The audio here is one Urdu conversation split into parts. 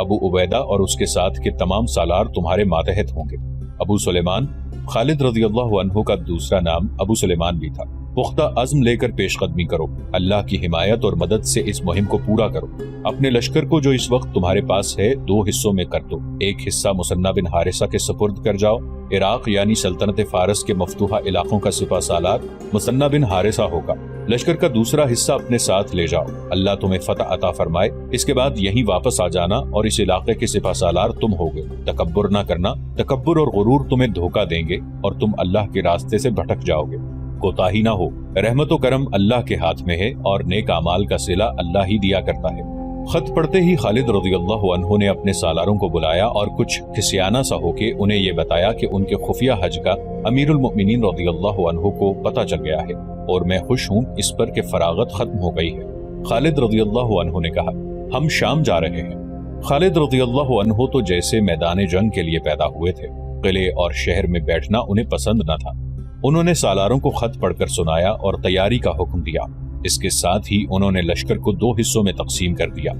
ابو عبیدہ اور اس کے ساتھ کے تمام سالار تمہارے ماتحت ہوں گے۔ ابو سلیمان، خالد رضی اللہ عنہ کا دوسرا نام ابو سلیمان بھی تھا۔ پختہ عزم لے کر پیش قدمی کرو، اللہ کی حمایت اور مدد سے اس مہم کو پورا کرو۔ اپنے لشکر کو جو اس وقت تمہارے پاس ہے 2 حصوں میں کر دو۔ ایک حصہ مثنہ بن حارثہ کے سپرد کر جاؤ۔ عراق یعنی سلطنت فارس کے مفتوحہ علاقوں کا سپہ سالار مثنہ بن حارثہ ہوگا۔ لشکر کا دوسرا حصہ اپنے ساتھ لے جاؤ، اللہ تمہیں فتح عطا فرمائے۔ اس کے بعد یہیں واپس آ جانا اور اس علاقے کے سپہ سالار تم ہوگے۔ تکبر نہ کرنا، تکبر اور غرور تمہیں دھوکہ دیں گے اور تم اللہ کے راستے سے بھٹک جاؤ گے۔ کوتاہی نہ ہو، رحمت و کرم اللہ کے ہاتھ میں ہے اور نیک اعمال کا صلہ اللہ ہی دیا کرتا ہے۔ خط پڑھتے ہی خالد رضی اللہ عنہ نے اپنے سالاروں کو بلایا اور کچھ کھسیانہ سا ہو کے انہیں یہ بتایا کہ ان کے خفیہ حج کا امیر المؤمنین رضی اللہ عنہ کو پتہ چل گیا ہے اور میں خوش ہوں اس پر کہ فراغت ختم ہو گئی ہے۔ خالد رضی اللہ عنہ نے کہا، ہم شام جا رہے ہیں۔ خالد رضی اللہ عنہ تو جیسے میدان جنگ کے لیے پیدا ہوئے تھے، قلعے اور شہر میں بیٹھنا انہیں پسند نہ تھا۔ انہوں نے سالاروں کو خط پڑھ کر سنایا اور تیاری کا حکم دیا۔ اس کے ساتھ ہی انہوں نے لشکر کو 2 حصوں میں تقسیم کر دیا۔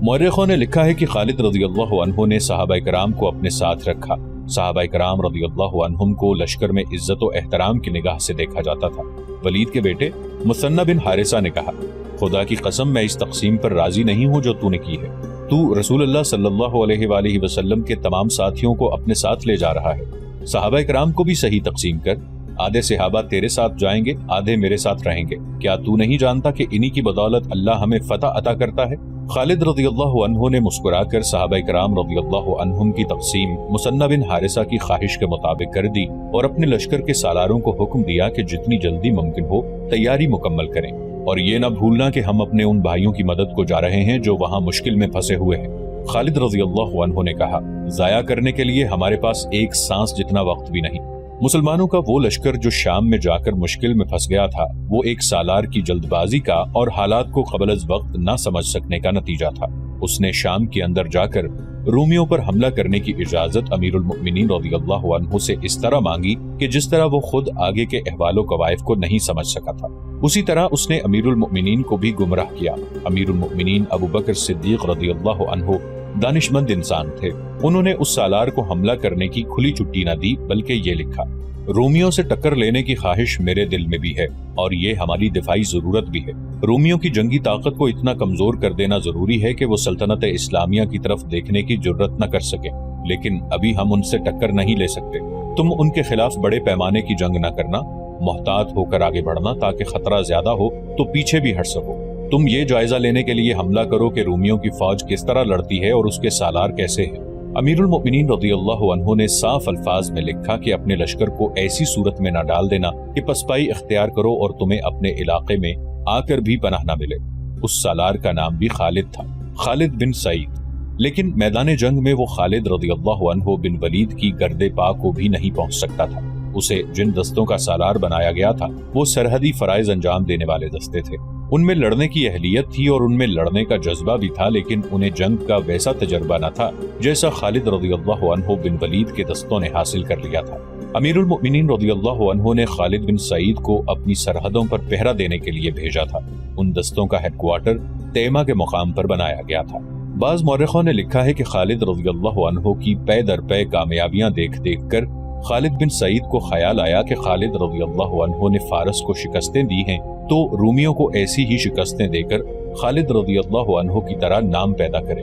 مورخوں نے لکھا ہے کہ خالد رضی اللہ عنہ نے صحابہ کرام کو اپنے ساتھ رکھا۔ صحابہ کرام رضی اللہ عنہم کو لشکر میں عزت و احترام کی نگاہ سے دیکھا جاتا تھا۔ ولید کے بیٹے مثنہ بن حارثہ نے کہا، خدا کی قسم میں اس تقسیم پر راضی نہیں ہوں جو تو نے کی ہے۔ تو رسول اللہ صلی اللہ علیہ وآلہ وسلم کے تمام ساتھیوں کو اپنے ساتھ لے جا رہا ہے۔ صحابہ کرام کو بھی صحیح تقسیم کر، آدھے صحابہ تیرے ساتھ جائیں گے، آدھے میرے ساتھ رہیں گے۔ کیا تو نہیں جانتا کہ انہی کی بدولت اللہ ہمیں فتح عطا کرتا ہے؟ خالد رضی اللہ عنہ نے مسکرا کر صحابہ کرام رضی اللہ عنہم کی تقسیم مثنہ بن حارثہ کی خواہش کے مطابق کر دی اور اپنے لشکر کے سالاروں کو حکم دیا کہ جتنی جلدی ممکن ہو تیاری مکمل کریں، اور یہ نہ بھولنا کہ ہم اپنے ان بھائیوں کی مدد کو جا رہے ہیں جو وہاں مشکل میں پھنسے ہوئے ہیں۔ خالد رضی اللہ عنہ نے کہا، ضائع کرنے کے لیے ہمارے پاس ایک سانس جتنا وقت بھی نہیں۔ مسلمانوں کا وہ لشکر جو شام میں جا کر مشکل میں پھنس گیا تھا، وہ ایک سالار کی جلد بازی کا اور حالات کو قبل از وقت نہ سمجھ سکنے کا نتیجہ تھا۔ اس نے شام کے اندر جا کر رومیوں پر حملہ کرنے کی اجازت امیر المؤمنین رضی اللہ عنہ سے اس طرح مانگی کہ جس طرح وہ خود آگے کے احوال و قوائف کو نہیں سمجھ سکا تھا، اسی طرح اس نے امیر المؤمنین کو بھی گمراہ کیا۔ امیر المؤمنین ابو بکر صدیق رضی اللہ عنہ دانشمند انسان تھے۔ انہوں نے اس سالار کو حملہ کرنے کی کھلی چھٹی نہ دی، بلکہ یہ لکھا، رومیوں سے ٹکر لینے کی خواہش میرے دل میں بھی ہے اور یہ ہماری دفاعی ضرورت بھی ہے۔ رومیوں کی جنگی طاقت کو اتنا کمزور کر دینا ضروری ہے کہ وہ سلطنت اسلامیہ کی طرف دیکھنے کی جرت نہ کر سکیں، لیکن ابھی ہم ان سے ٹکر نہیں لے سکتے۔ تم ان کے خلاف بڑے پیمانے کی جنگ نہ کرنا، محتاط ہو کر آگے بڑھنا تاکہ خطرہ زیادہ ہو تو پیچھے بھی ہٹ سکو۔ تم یہ جائزہ لینے کے لیے حملہ کرو کہ رومیوں کی فوج کس طرح لڑتی ہے اور اس کے سالار کیسے ہیں۔ امیر المؤمنین رضی اللہ عنہ نے صاف الفاظ میں لکھا کہ اپنے لشکر کو ایسی صورت میں نہ ڈال دینا کہ پسپائی اختیار کرو اور تمہیں اپنے علاقے میں آ کر بھی پناہ نہ ملے۔ اس سالار کا نام بھی خالد تھا، خالد بن سعید، لیکن میدان جنگ میں وہ خالد رضی اللہ عنہ بن ولید کی گرد پا کو بھی نہیں پہنچ سکتا تھا۔ اسے جن دستوں کا سالار بنایا گیا تھا وہ سرحدی فرائض انجام دینے والے دستے تھے۔ ان میں لڑنے کی اہلیت تھی اور ان میں لڑنے کا جذبہ بھی تھا، لیکن انہیں جنگ کا ویسا تجربہ نہ تھا جیسا خالد رضی اللہ عنہ بن ولید کے دستوں نے حاصل کر لیا تھا۔ امیر المؤمنین رضی اللہ عنہ نے خالد بن سعید کو اپنی سرحدوں پر پہرا دینے کے لیے بھیجا تھا۔ ان دستوں کا ہیڈ کوارٹر تیما کے مقام پر بنایا گیا تھا۔ بعض مورخوں نے لکھا ہے کہ خالد رضی اللہ عنہ کی پے در پے کامیابیاں دیکھ دیکھ کر خالد بن سعید کو خیال آیا کہ خالد رضی اللہ عنہ نے فارس کو شکستیں دی ہیں تو رومیوں کو ایسی ہی شکستیں دے کر خالد رضی اللہ عنہ کی طرح نام پیدا کرے۔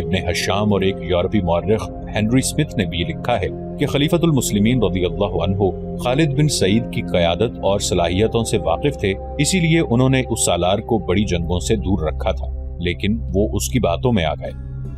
ابن حشام اور ایک یورپی مورخ ہنری اسمتھ نے بھی لکھا ہے کہ خلیفۃ المسلمین رضی اللہ عنہ خالد بن سعید کی قیادت اور صلاحیتوں سے واقف تھے، اسی لیے انہوں نے اس سالار کو بڑی جنگوں سے دور رکھا تھا، لیکن وہ اس کی باتوں میں آ گئے۔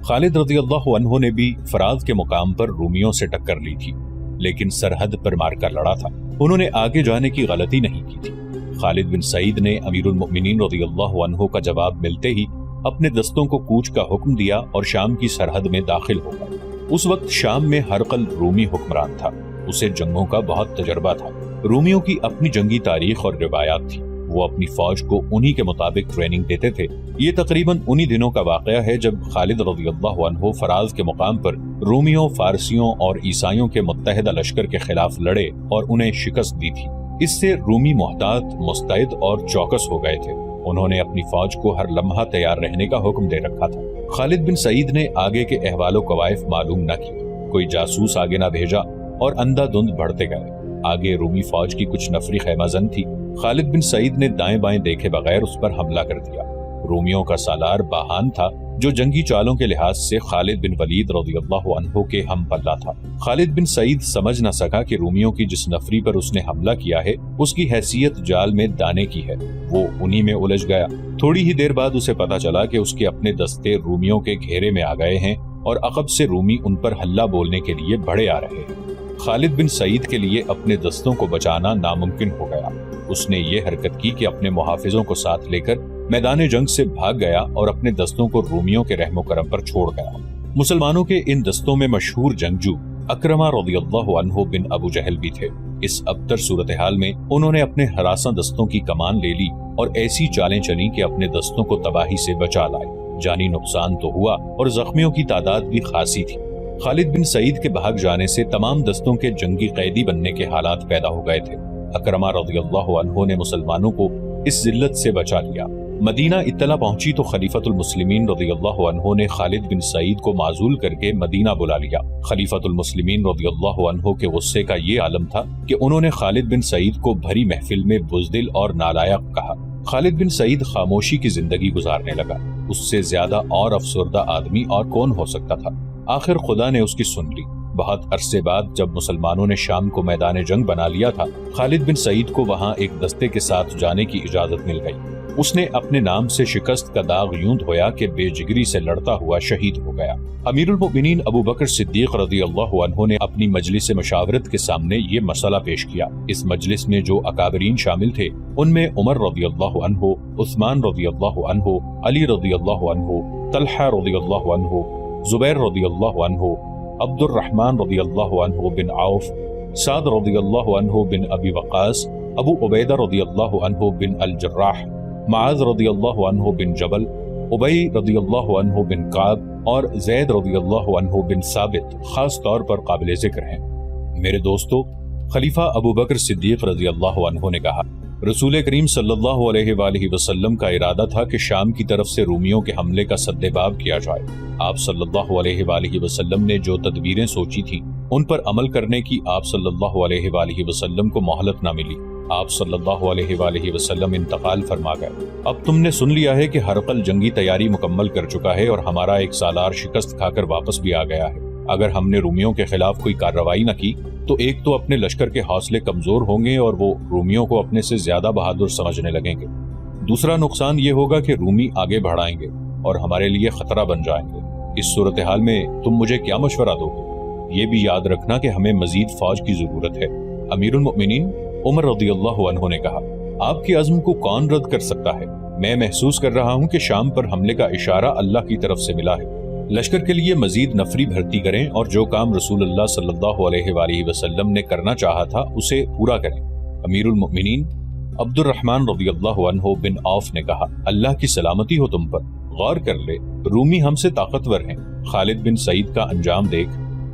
خالد رضی اللہ عنہ نے بھی فرات کے مقام پر رومیوں سے ٹکر لی تھی، لیکن سرحد پر مار کر لڑا تھا۔ انہوں نے آگے جانے کی غلطی نہیں کی تھی۔ خالد بن سعید نے امیر المؤمنین رضی اللہ عنہ کا جواب ملتے ہی اپنے دستوں کو کوچ کا حکم دیا اور شام کی سرحد میں داخل ہو گئے۔ اس وقت شام میں ہرقل رومی حکمران تھا، اسے جنگوں کا بہت تجربہ تھا۔ رومیوں کی اپنی جنگی تاریخ اور روایات تھی، وہ اپنی فوج کو انہی کے مطابق ٹریننگ دیتے تھے۔ یہ تقریباً انہی دنوں کا واقعہ ہے جب خالد رضی اللہ عنہ فراز کے مقام پر رومیوں، فارسیوں اور عیسائیوں کے متحدہ لشکر کے خلاف لڑے اور انہیں شکست دی تھی۔ اس سے رومی محتاط، مستعد اور چوکس ہو گئے تھے۔ انہوں نے اپنی فوج کو ہر لمحہ تیار رہنے کا حکم دے رکھا تھا۔ خالد بن سعید نے آگے کے احوال و قوائف معلوم نہ کیے، کوئی جاسوس آگے نہ بھیجا اور اندھا دھند بڑھتے گئے۔ آگے رومی فوج کی کچھ نفری خیمہ زن تھی، خالد بن سعید نے دائیں بائیں دیکھے بغیر اس پر حملہ کر دیا۔ رومیوں کا سالار باہان تھا جو جنگی چالوں کے لحاظ سے خالد بن ولید رضی اللہ عنہ کے ہم پلہ تھا۔ خالد بن سعید سمجھ نہ سکا کہ رومیوں کی جس نفری پر اس نے حملہ کیا ہے اس کی حیثیت جال میں دانے کی ہے، وہ انہی میں الجھ گیا۔ تھوڑی ہی دیر بعد اسے پتا چلا کہ اس کے اپنے دستے رومیوں کے گھیرے میں آ گئے ہیں اور عقب سے رومی ان پر حلہ بولنے کے لیے بڑھے آ رہے ہیں۔ خالد بن سعید کے لیے اپنے دستوں کو بچانا ناممکن ہو گیا۔ اس نے یہ حرکت کی کہ اپنے محافظوں کو ساتھ لے کر میدان جنگ سے بھاگ گیا اور اپنے دستوں کو رومیوں کے رحم و کرم پر چھوڑ گیا۔ مسلمانوں کے ان دستوں میں مشہور جنگجو اکرمہ رضی اللہ عنہ بن ابو جہل بھی تھے۔ اس ابتر صورتحال میں انہوں نے اپنے ہراساں دستوں کی کمان لے لی اور ایسی چالیں چلیں کہ اپنے دستوں کو تباہی سے بچا لائے۔ جانی نقصان تو ہوا اور زخمیوں کی تعداد بھی خاصی تھی۔ خالد بن سعید کے بھاگ جانے سے تمام دستوں کے جنگی قیدی بننے کے حالات پیدا ہو گئے تھے۔ اکرمہ رضی اللہ عنہ نے مسلمانوں کو اس ذلت سے بچا لیا۔ مدینہ اطلاع پہنچی تو خلیفۃ المسلمین رضی اللہ عنہ نے خالد بن سعید کو معزول کر کے مدینہ بلا لیا۔ خلیفۃ المسلمین رضی اللہ عنہ کے غصے کا یہ عالم تھا کہ انہوں نے خالد بن سعید کو بھری محفل میں بزدل اور نالائق کہا۔ خالد بن سعید خاموشی کی زندگی گزارنے لگا۔ اس سے زیادہ اور افسردہ آدمی اور کون ہو سکتا تھا؟ آخر خدا نے اس کی سن لی۔ بہت عرصے بعد جب مسلمانوں نے شام کو میدان جنگ بنا لیا تھا، خالد بن سعید کو وہاں ایک دستے کے ساتھ جانے کی اجازت مل گئی۔ اس نے اپنے نام سے شکست کا داغ یوں دھویا کہ بے جگری سے لڑتا ہوا شہید ہو گیا۔ امیر المؤمنین ابو بکر صدیق رضی اللہ عنہ نے اپنی مجلس مشاورت کے سامنے یہ مسئلہ پیش کیا۔ اس مجلس میں جو اکابرین شامل تھے ان میں عمر رضی اللہ عنہ، عثمان رضی اللہ عنہ، علی رضی اللہ عنہ، طلحہ رضی اللہ عنہ، زبیر رضی اللہ عنہ، عبد الرحمن رضی اللہ عنہ بن عوف، سعد رضی اللہ عنہ بن ابی وقاص، ابو عبیدہ رضی اللہ عنہ بن الجراح، معاذ رضی اللہ عنہ بن جبل، ابی رضی اللہ عنہ بن کعب اور زید رضی اللہ عنہ بن ثابت خاص طور پر قابل ذکر ہیں۔ میرے دوستو، خلیفہ ابو بکر صدیق رضی اللہ عنہ نے کہا، رسول کریم صلی اللہ علیہ وآلہ وسلم کا ارادہ تھا کہ شام کی طرف سے رومیوں کے حملے کا سدباب کیا جائے۔ آپ صلی اللہ علیہ وآلہ وسلم نے جو تدبیریں سوچی تھیں ان پر عمل کرنے کی آپ صلی اللہ علیہ وآلہ وسلم کو مہلت نہ ملی۔ آپ صلی اللہ علیہ وآلہ وسلم انتقال فرما گئے۔ اب تم نے سن لیا ہے کہ ہرقل جنگی تیاری مکمل کر چکا ہے اور ہمارا ایک سالار شکست کھا کر واپس بھی آ گیا ہے۔ اگر ہم نے رومیوں کے خلاف کوئی کارروائی نہ کی تو ایک تو اپنے لشکر کے حوصلے کمزور ہوں گے اور وہ رومیوں کو اپنے سے زیادہ بہادر سمجھنے لگیں گے۔ دوسرا نقصان یہ ہوگا کہ رومی آگے بڑھائیں گے اور ہمارے لیے خطرہ بن جائیں گے۔ اس صورتحال میں تم مجھے کیا مشورہ دو گے؟ یہ بھی یاد رکھنا کہ ہمیں مزید فوج کی ضرورت ہے۔ امیر المؤمنین عمر رضی اللہ عنہ نے کہا، آپ کے عزم کو کون رد کر سکتا ہے؟ میں محسوس کر رہا ہوں کہ شام پر حملے کا اشارہ اللہ کی طرف سے ملا ہے۔ لشکر کے لیے مزید نفری بھرتی کریں اور جو کام رسول اللہ صلی اللہ علیہ وآلہ وسلم نے کرنا چاہا تھا اسے پورا کریں۔ امیر المؤمنین عبد الرحمن رضی اللہ عنہ بن عوف نے کہا، اللہ کی سلامتی ہو تم پر، غور کر لے، رومی ہم سے طاقتور ہیں۔ خالد بن سعید کا انجام دیکھ۔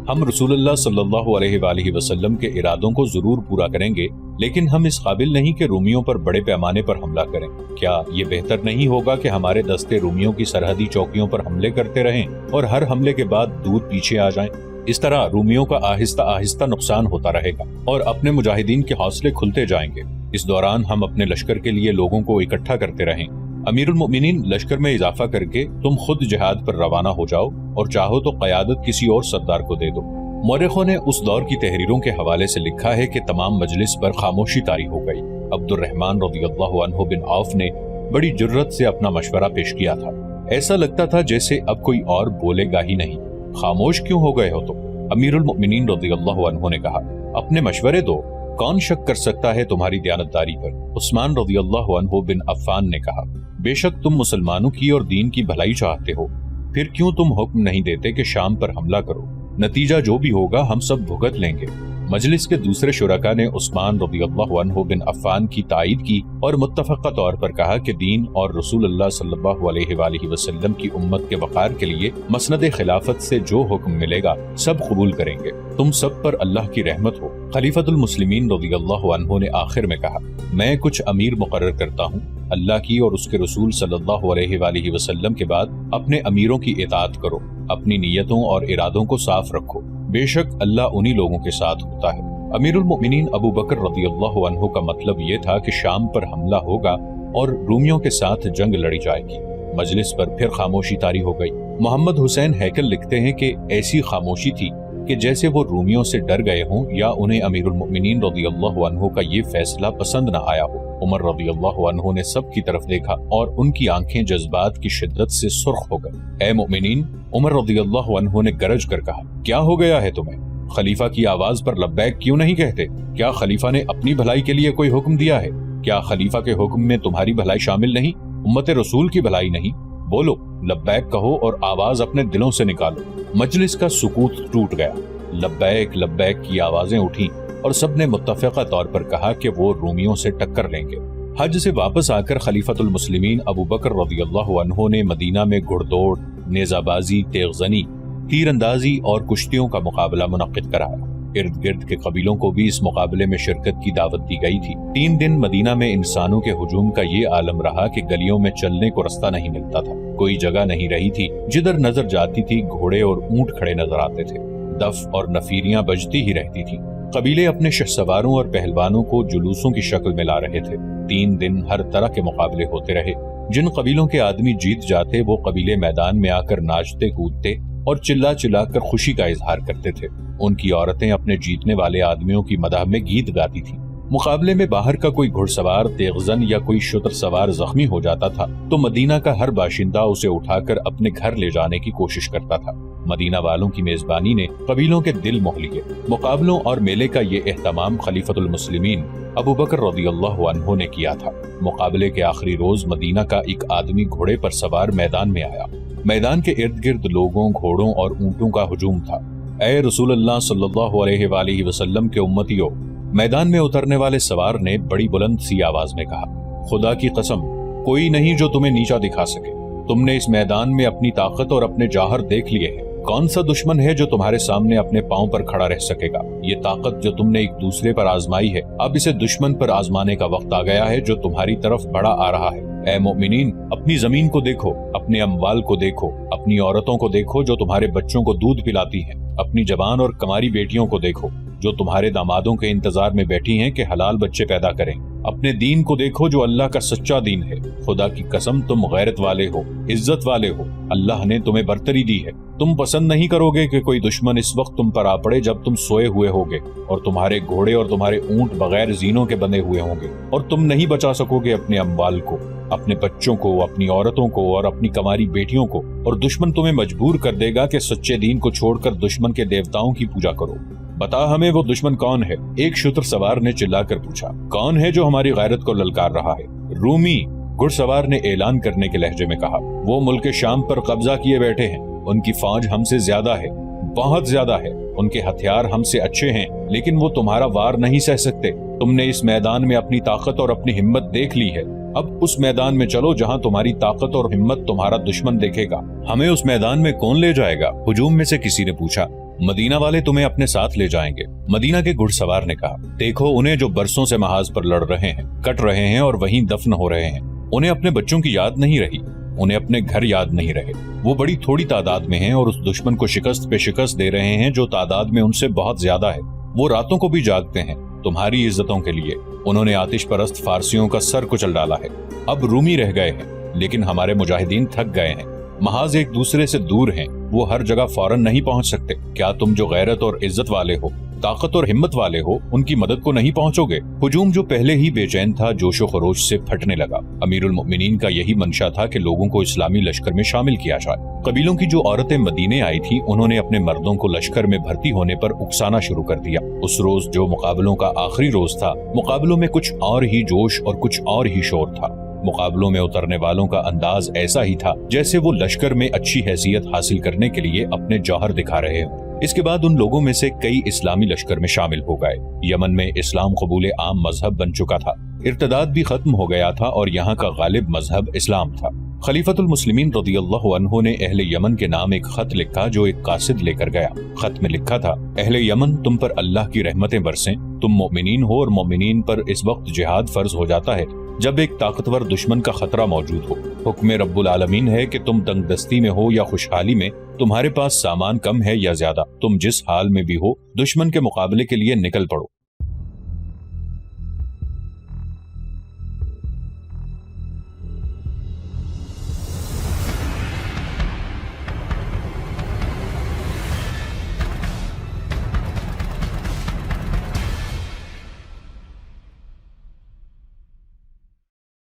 ہم رسول اللہ صلی اللہ علیہ وآلہ وسلم کے ارادوں کو ضرور پورا کریں گے، لیکن ہم اس قابل نہیں کہ رومیوں پر بڑے پیمانے پر حملہ کریں۔ کیا یہ بہتر نہیں ہوگا کہ ہمارے دستے رومیوں کی سرحدی چوکیوں پر حملے کرتے رہیں اور ہر حملے کے بعد دور پیچھے آ جائیں؟ اس طرح رومیوں کا آہستہ آہستہ نقصان ہوتا رہے گا اور اپنے مجاہدین کے حوصلے کھلتے جائیں گے۔ اس دوران ہم اپنے لشکر کے لیے لوگوں کو اکٹھا کرتے رہیں۔ امیر المؤمنین لشکر میں اضافہ کر کے تم خود جہاد پر روانہ ہو جاؤ اور چاہو تو قیادت کسی اور سردار کو دے دو۔ مورخوں نے اس دور کی تحریروں کے حوالے سے لکھا ہے کہ تمام مجلس پر خاموشی طاری ہو گئی۔ عبد الرحمن رضی اللہ عنہ بن عوف نے بڑی جرت سے اپنا مشورہ پیش کیا تھا۔ ایسا لگتا تھا جیسے اب کوئی اور بولے گا ہی نہیں۔ خاموش کیوں ہو گئے ہو تم؟ امیر المؤمنین رضی اللہ عنہ نے کہا، اپنے مشورے دو، کون شک کر سکتا ہے تمہاری دیانتداری پر؟ عثمان رضی اللہ عنہ بن عفان نے کہا، بے شک تم مسلمانوں کی اور دین کی بھلائی چاہتے ہو، پھر کیوں تم حکم نہیں دیتے کہ شام پر حملہ کرو؟ نتیجہ جو بھی ہوگا ہم سب بھگت لیں گے۔ مجلس کے دوسرے شرکاء نے عثمان رضی اللہ عنہ بن عفان کی تائید کی اور متفقہ طور پر کہا کہ دین اور رسول اللہ صلی اللہ علیہ وآلہ وسلم کی امت کے وقار کے لیے مسند خلافت سے جو حکم ملے گا سب قبول کریں گے۔ تم سب پر اللہ کی رحمت ہو۔ خلیفۃ المسلمین رضی اللہ عنہ نے آخر میں کہا، میں کچھ امیر مقرر کرتا ہوں، اللہ کی اور اس کے رسول صلی اللہ علیہ وآلہ وسلم کے بعد اپنے امیروں کی اطاعت کرو، اپنی نیتوں اور ارادوں کو صاف رکھو، بے شک اللہ انہی لوگوں کے ساتھ ہوتا ہے۔ امیر المؤمنین ابو بکر رضی اللہ عنہ کا مطلب یہ تھا کہ شام پر حملہ ہوگا اور رومیوں کے ساتھ جنگ لڑی جائے گی۔ مجلس پر پھر خاموشی طاری ہو گئی۔ محمد حسین ہیکل لکھتے ہیں کہ ایسی خاموشی تھی کہ جیسے وہ رومیوں سے ڈر گئے ہوں یا انہیں امیر المؤمنین رضی اللہ عنہ کا یہ فیصلہ پسند نہ آیا ہو۔ عمر رضی اللہ عنہ نے سب کی طرف دیکھا اور ان کی آنکھیں جذبات کی شدت سے سرخ ہو گئی۔ اے مؤمنین، عمر رضی اللہ عنہ نے گرج کر کہا، کیا ہو گیا ہے تمہیں؟ خلیفہ کی آواز پر لبیک کیوں نہیں کہتے؟ کیا خلیفہ نے اپنی بھلائی کے لیے کوئی حکم دیا ہے؟ کیا خلیفہ کے حکم میں تمہاری بھلائی شامل نہیں، امت رسول کی بھلائی نہیں؟ بولو، لبیک کہو اور آواز اپنے دلوں سے نکالو۔ مجلس کا سکوت ٹوٹ گیا۔ لبیک لبیک کی آوازیں اٹھیں اور سب نے متفقہ طور پر کہا کہ وہ رومیوں سے ٹکر لیں گے۔ حج سے واپس آ کر خلیفۃ المسلمین ابو بکر رضی اللہ عنہ نے مدینہ میں گھڑ دوڑ، نیزہ بازی، تیغ زنی، تیر اندازی اور کشتیوں کا مقابلہ منعقد کرایا۔ ارد گرد کے قبیلوں کو بھی اس مقابلے میں شرکت کی دعوت دی گئی تھی۔ 3 دن مدینہ میں انسانوں کے ہجوم کا یہ عالم رہا کہ گلیوں میں چلنے کو رستہ نہیں ملتا تھا، کوئی جگہ نہیں رہی تھی، جدھر نظر جاتی تھی گھوڑے اور اونٹ کھڑے نظر آتے تھے، دف اور نفیریاں بجتی ہی رہتی تھی۔ قبیلے اپنے شہسواروں اور پہلوانوں کو جلوسوں کی شکل میں لا رہے تھے۔ 3 دن ہر طرح کے مقابلے ہوتے رہے۔ جن قبیلوں کے آدمی جیت جاتے وہ قبیلے میدان میں آ کر ناچتے کودتے اور چلا چلا کر خوشی کا اظہار کرتے تھے۔ ان کی عورتیں اپنے جیتنے والے آدمیوں کی مدح میں گیت گاتی تھیں۔ مقابلے میں باہر کا کوئی گھڑ سوار، تیغزن یا کوئی شتر سوار زخمی ہو جاتا تھا تو مدینہ کا ہر باشندہ اسے اٹھا کر اپنے گھر لے جانے کی کوشش کرتا تھا۔ مدینہ والوں کی میزبانی نے قبیلوں کے دل موہ لیے۔ مقابلوں اور میلے کا یہ اہتمام خلیفۃ المسلمین ابو بکر رضی اللہ عنہ نے کیا تھا۔ مقابلے کے آخری روز مدینہ کا ایک آدمی گھوڑے پر سوار میدان میں آیا۔ میدان کے ارد گرد لوگوں، گھوڑوں اور اونٹوں کا ہجوم تھا۔ اے رسول اللہ صلی اللہ علیہ وآلہ وسلم کے امتیوں، میدان میں اترنے والے سوار نے بڑی بلند سی آواز میں کہا، خدا کی قسم، کوئی نہیں جو تمہیں نیچا دکھا سکے۔ تم نے اس میدان میں اپنی طاقت اور اپنے جوہر دیکھ لیے ہیں۔ کون سا دشمن ہے جو تمہارے سامنے اپنے پاؤں پر کھڑا رہ سکے گا؟ یہ طاقت جو تم نے ایک دوسرے پر آزمائی ہے، اب اسے دشمن پر آزمانے کا وقت آ گیا ہے جو تمہاری طرف بڑا آ رہا ہے۔ اے مومنین، اپنی زمین کو دیکھو، اپنے اموال کو دیکھو، اپنی عورتوں کو دیکھو جو تمہارے بچوں کو دودھ پلاتی ہیں، اپنی جوان اور کماری بیٹیوں کو دیکھو جو تمہارے دامادوں کے انتظار میں بیٹھی ہیں کہ حلال بچے پیدا کریں، اپنے دین کو دیکھو جو اللہ کا سچا دین ہے۔ خدا کی قسم تم غیرت والے ہو، عزت والے ہو، اللہ نے تمہیں برتری دی ہے۔ تم پسند نہیں کرو گے کہ کوئی دشمن اس وقت تم پر آ پڑے جب تم سوئے ہوئے ہوگے اور تمہارے گھوڑے اور تمہارے اونٹ بغیر زینوں کے بندھے ہوئے ہوں گے، اور تم نہیں بچا سکو گے اپنے اموال کو، اپنے بچوں کو، اپنی عورتوں کو اور اپنی کماری بیٹیوں کو، اور دشمن تمہیں مجبور کر دے گا کہ سچے دین کو چھوڑ کر دشمن کے دیوتاؤں کی پوجا کرو۔ بتا ہمیں وہ دشمن کون ہے؟ ایک شتر سوار نے چلا کر پوچھا، کون ہے جو ہماری غیرت کو للکار رہا ہے؟ رومی، گھڑ سوار نے اعلان کرنے کے لہجے میں کہا۔ وہ ملک شام پر قبضہ کیے بیٹھے ہیں، ان کی فوج ہم سے زیادہ ہے، بہت زیادہ ہے، ان کے ہتھیار ہم سے اچھے ہیں، لیکن وہ تمہارا وار نہیں سہ سکتے۔ تم نے اس میدان میں اپنی طاقت اور اپنی ہمت دیکھ لی ہے، اب اس میدان میں چلو جہاں تمہاری طاقت اور ہمت تمہارا دشمن دیکھے گا۔ ہمیں اس میدان میں کون لے جائے گا؟ ہجوم میں سے کسی نے پوچھا۔ مدینہ والے تمہیں اپنے ساتھ لے جائیں گے، مدینہ کے گھڑ سوار نے کہا۔ دیکھو انہیں جو برسوں سے محاذ پر لڑ رہے ہیں، کٹ رہے ہیں اور وہیں دفن ہو رہے ہیں، انہیں اپنے بچوں کی یاد نہیں رہی، انہیں اپنے گھر یاد نہیں رہے۔ وہ بڑی تھوڑی تعداد میں ہیں اور اس دشمن کو شکست پہ شکست دے رہے ہیں جو تعداد میں ان سے بہت زیادہ ہے۔ وہ راتوں کو بھی جاگتے ہیں تمہاری عزتوں کے لیے۔ انہوں نے آتش پرست فارسیوں کا سر کچل ڈالا ہے، اب رومی رہ گئے ہیں، لیکن ہمارے مجاہدین تھک گئے ہیں، محاذ ایک دوسرے سے دور ہیں، وہ ہر جگہ فوراً نہیں پہنچ سکتے۔ کیا تم جو غیرت اور عزت والے ہو، طاقت اور ہمت والے ہو، ان کی مدد کو نہیں پہنچو گے؟ ہجوم جو پہلے ہی بے چین تھا جوش و خروش سے پھٹنے لگا۔ امیر المؤمنین کا یہی منشا تھا کہ لوگوں کو اسلامی لشکر میں شامل کیا جائے۔ قبیلوں کی جو عورتیں مدینے آئی تھی انہوں نے اپنے مردوں کو لشکر میں بھرتی ہونے پر اکسانا شروع کر دیا۔ اس روز جو مقابلوں کا آخری روز تھا، مقابلوں میں کچھ اور ہی جوش اور کچھ اور ہی شور تھا۔ مقابلوں میں اترنے والوں کا انداز ایسا ہی تھا جیسے وہ لشکر میں اچھی حیثیت حاصل کرنے کے لیے اپنے جوہر دکھا رہے ہوں۔ اس کے بعد ان لوگوں میں سے کئی اسلامی لشکر میں شامل ہو گئے۔ یمن میں اسلام قبول عام مذہب بن چکا تھا، ارتداد بھی ختم ہو گیا تھا اور یہاں کا غالب مذہب اسلام تھا۔ خلیفۃ المسلمین رضی اللہ عنہ نے اہل یمن کے نام ایک خط لکھا جو ایک قاصد لے کر گیا۔ خط میں لکھا تھا، اہل یمن، تم پر اللہ کی رحمتیں برسیں، تم مومنین ہو اور مومنین پر اس وقت جہاد فرض ہو جاتا ہے جب ایک طاقتور دشمن کا خطرہ موجود ہو۔ حکم رب العالمین ہے کہ تم تنگ دستی میں ہو یا خوشحالی میں، تمہارے پاس سامان کم ہے یا زیادہ، تم جس حال میں بھی ہو دشمن کے مقابلے کے لیے نکل پڑو۔